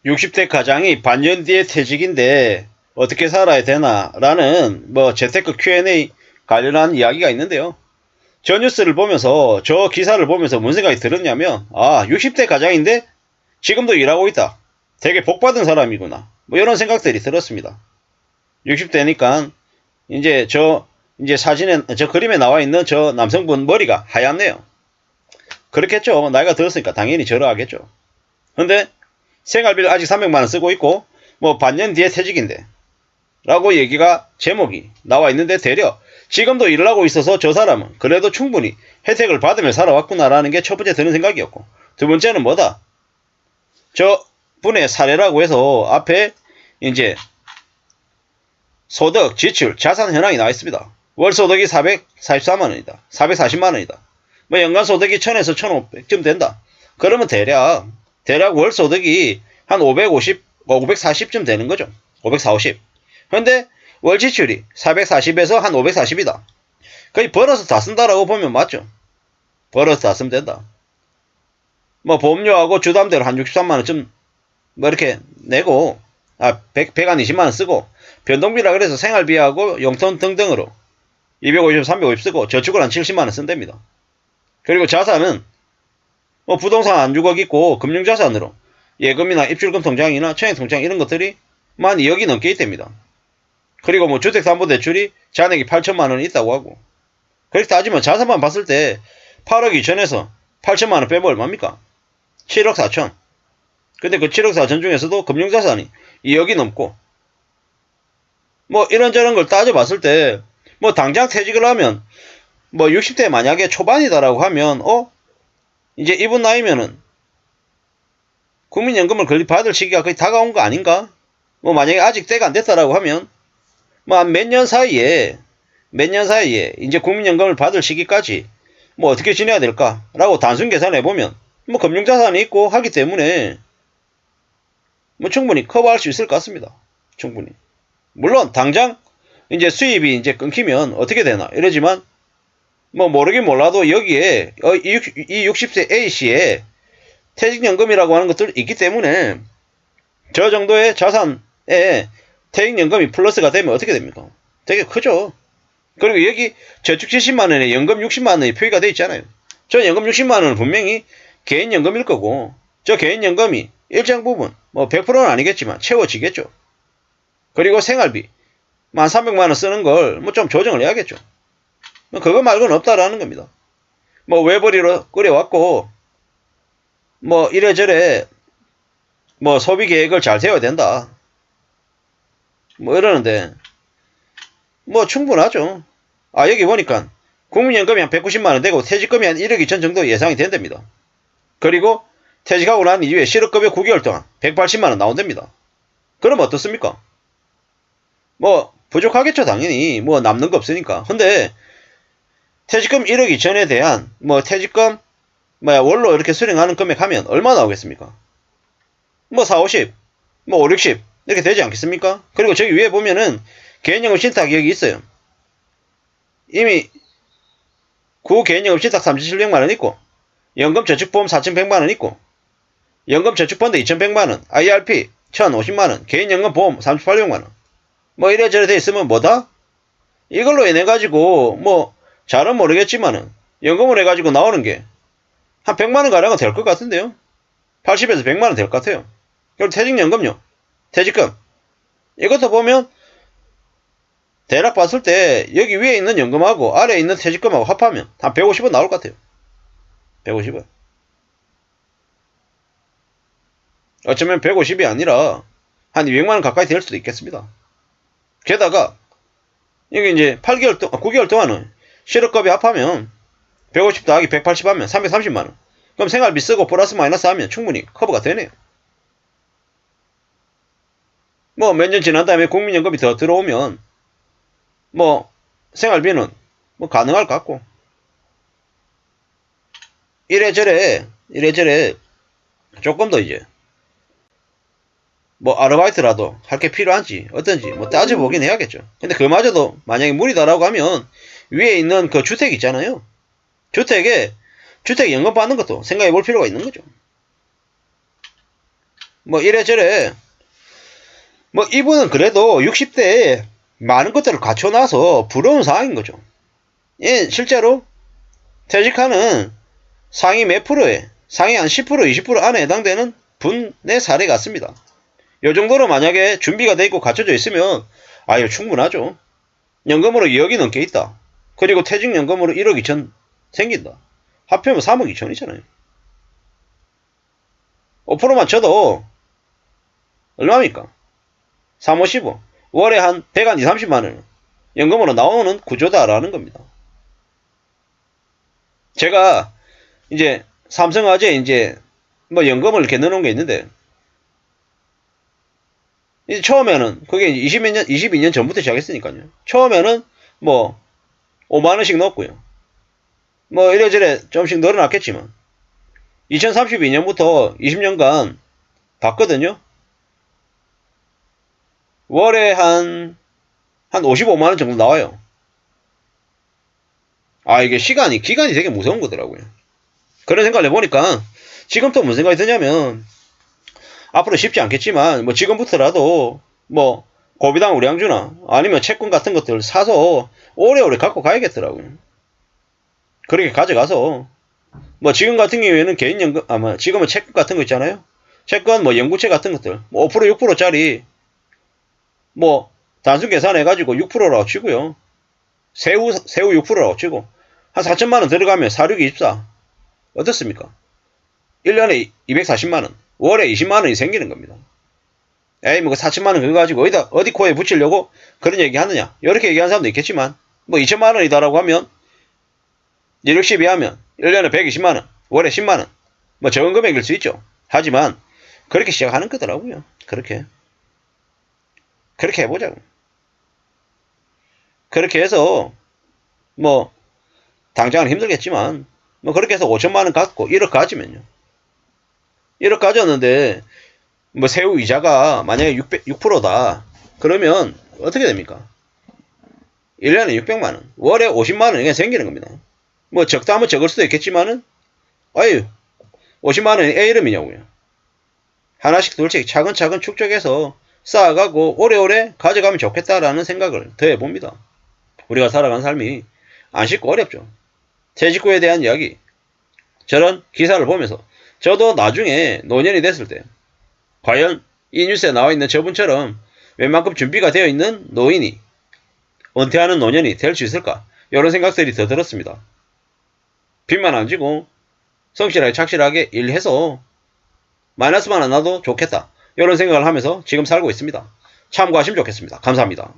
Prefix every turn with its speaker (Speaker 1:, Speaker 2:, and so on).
Speaker 1: 60대 가장이 반년 뒤에 퇴직인데 어떻게 살아야 되나 라는 재테크 Q&A 관련한 이야기가 있는데요. 저 뉴스를 보면서 저 기사를 보면서 뭔 생각이 들었냐면 60대 가장인데 지금도 일하고 있다. 되게 복받은 사람이구나. 이런 생각들이 들었습니다. 60대니까 이제 사진에 저 그림에 나와 있는 저 남성분 머리가 하얗네요. 그렇겠죠. 나이가 들었으니까 당연히 저러하겠죠. 근데 생활비를 아직 300만원 쓰고 있고 반년 뒤에 퇴직인데 라고 얘기가 제목이 나와 있는데 되려 지금도 일을 하고 있어서 저 사람은 그래도 충분히 혜택을 받으며 살아왔구나라는 게 첫 번째 드는 생각이었고, 두 번째는 뭐다? 저 분의 사례라고 해서 앞에 이제 소득, 지출, 자산 현황이 나와 있습니다. 월 소득이 444만원이다. 440만원이다. 연간 소득이 1000에서 1500쯤 된다. 그러면 대략 월 소득이 한 540쯤 되는 거죠. 540. 근데 월 지출이 440에서 한 540이다. 거의 벌어서 다 쓴다라고 보면 맞죠. 벌어서 다 쓰면 된다. 보험료하고 주담대로 한 63만원쯤 이렇게 내고 120만원 쓰고 변동비라 그래서 생활비하고 용돈 등등으로 250, 350 쓰고 저축을 한 70만원 쓴답니다. 그리고 자산은 부동산 한 6억 있고 금융자산으로 예금이나 입출금 통장이나 청약 통장 이런 것들이 만 2억이 넘게 있답니다. 그리고 주택담보대출이 잔액이 8천만원이 있다고 하고, 그렇게 따지면 자산만 봤을 때 8억 2천에서 8천만원 빼면 얼마입니까? 7억 4천. 근데 그 7억 4천 중에서도 금융자산이 2억이 넘고, 이런저런 걸 따져봤을 때 당장 퇴직을 하면 60대 만약에 초반이다라고 하면 이제 이분 나이면은 국민연금을 받을 시기가 거의 다가온 거 아닌가? 만약에 아직 때가 안 됐다라고 하면 몇 년 사이에 이제 국민연금을 받을 시기까지 어떻게 지내야 될까라고 단순 계산해보면 금융자산이 있고 하기 때문에 충분히 커버할 수 있을 것 같습니다. 충분히. 물론 당장 이제 수입이 이제 끊기면 어떻게 되나 이러지만 모르긴 몰라도 여기에 이 60세 A씨의 퇴직연금이라고 하는 것들이 있기 때문에 저 정도의 자산에 퇴직연금이 플러스가 되면 어떻게 됩니까? 되게 크죠. 그리고 여기 저축 70만원에 연금 60만원이 표기가 되어 있잖아요. 저 연금 60만원은 분명히 개인연금일 거고, 저 개인연금이 일정 부분 100%는 아니겠지만 채워지겠죠. 그리고 생활비 1300만원 쓰는 걸 좀 조정을 해야겠죠. 그거 말고는 없다라는 겁니다. 외벌이로 끓여왔고 이래저래 소비 계획을 잘 세워야 된다. 이러는데 충분하죠. 여기 보니까 국민연금이 한 190만원 되고 퇴직금이 한 1억 2천 정도 예상이 된답니다. 그리고 퇴직하고 난 이후에 실업급여 9개월 동안 180만원 나온답니다. 그럼 어떻습니까? 부족하겠죠 당연히. 남는 거 없으니까. 근데 퇴직금 1억 2천에 대한 퇴직금 월로 이렇게 수령하는 금액 하면 얼마 나오겠습니까? 4, 50, 5, 60 이렇게 되지 않겠습니까? 그리고 저기 위에 보면은 개인연금 신탁 여기 있어요. 이미 구개인연금 신탁 3,700만원 있고, 연금저축보험 4,100만원 있고, 연금저축펀드 2,100만원, IRP 1,050만원, 개인연금보험 3,800만원. 이래저래 돼 있으면 뭐다? 이걸로 인해가지고 잘은 모르겠지만은 연금을 해가지고 나오는 게 한 100만원 가량은 될 것 같은데요. 80에서 100만원 될 것 같아요. 그리고 퇴직연금요. 퇴직금. 이것도 보면 대략 봤을 때 여기 위에 있는 연금하고 아래에 있는 퇴직금하고 합하면 한 150원 나올 것 같아요. 150원. 어쩌면 150이 아니라 한 200만원 가까이 될 수도 있겠습니다. 게다가 이게 이제 9개월 동안은 실업급여 합하면 150 더하기 180 하면 330만원. 그럼 생활비 쓰고 플러스 마이너스 하면 충분히 커버가 되네요. 몇 년 지난 다음에 국민연금이 더 들어오면 생활비는 가능할 것 같고, 이래저래 조금 더 이제 아르바이트라도 할 게 필요한지 어떤지 따져보긴 해야겠죠. 근데 그마저도 만약에 무리다라고 하면 위에 있는 그 주택 있잖아요. 주택 연금 받는 것도 생각해 볼 필요가 있는 거죠. 뭐 이래저래 뭐 이분은 그래도 60대에 많은 것들을 갖춰놔서 부러운 상황인 거죠. 예, 실제로 퇴직하는 상위 몇 프로에 상위 한 10% 20% 안에 해당되는 분의 사례 같습니다. 요 정도로 만약에 준비가 돼 있고 갖춰져 있으면 아유 충분하죠. 연금으로 2억이 넘게 있다. 그리고 퇴직연금으로 1억 2천 생긴다. 합하면 3억 2천이잖아요. 5%만 쳐도 얼마입니까? 3, 5, 15. 월에 한 100한 2, 30만원 연금으로 나오는 구조다라는 겁니다. 제가 이제 삼성화재 이제 뭐 연금을 이렇게 넣어놓은 게 있는데 이제 처음에는 그게 22년 전부터 시작했으니까요. 처음에는 뭐 5만원씩 넣었고요. 뭐 이래저래 조금씩 늘어났겠지만 2032년부터 20년간 봤거든요. 월에 한 55만원 정도 나와요. 아, 이게 기간이 되게 무서운 거더라고요. 그런 생각을 해보니까, 지금 또 무슨 생각이 드냐면, 앞으로 쉽지 않겠지만, 뭐 지금부터라도, 뭐, 고비당 우량주나, 아니면 채권 같은 것들 사서, 오래오래 갖고 가야겠더라고요. 그렇게 가져가서, 뭐 지금 같은 경우에는 개인연금, 지금은 채권 같은 거 있잖아요. 채권, 뭐 연구채 같은 것들, 뭐 5%, 6%짜리, 뭐, 단순 계산해가지고 6%라고 치고요. 새우 6%라고 치고, 한 4천만원 들어가면 4624. 어떻습니까? 1년에 240만원, 월에 20만원이 생기는 겁니다. 에이, 뭐 4천만원 그거 가지고 어디 코에 붙이려고 그런 얘기 하느냐. 이렇게 얘기하는 사람도 있겠지만, 뭐 2천만원이다라고 하면, 160이 하면 1년에 120만원, 월에 10만원. 뭐 적은 금액일 수 있죠. 하지만, 그렇게 시작하는 거더라고요. 그렇게 해보자고. 그렇게 해서, 뭐, 당장은 힘들겠지만, 뭐 그렇게 해서 5천만원 갖고 1억 가지면요. 1억 가졌는데, 뭐 세후 이자가 만약에 6%다. 그러면 어떻게 됩니까? 1년에 600만원, 월에 50만원 이게 생기는 겁니다. 뭐 적다 하면 적을 수도 있겠지만은, 아유, 50만원이 애 이름이냐고요. 하나씩 둘씩 차근차근 축적해서 쌓아가고 오래오래 가져가면 좋겠다라는 생각을 더 해봅니다. 우리가 살아가는 삶이 안 쉽고 어렵죠. 퇴직 후에 대한 이야기, 저런 기사를 보면서 저도 나중에 노년이 됐을 때 과연 이 뉴스에 나와 있는 저분처럼 웬만큼 준비가 되어 있는 노인이 은퇴하는 노년이 될 수 있을까? 이런 생각들이 더 들었습니다. 빚만 안 지고 성실하게 착실하게 일해서 마이너스만 안 나도 좋겠다. 이런 생각을 하면서 지금 살고 있습니다. 참고하시면 좋겠습니다. 감사합니다.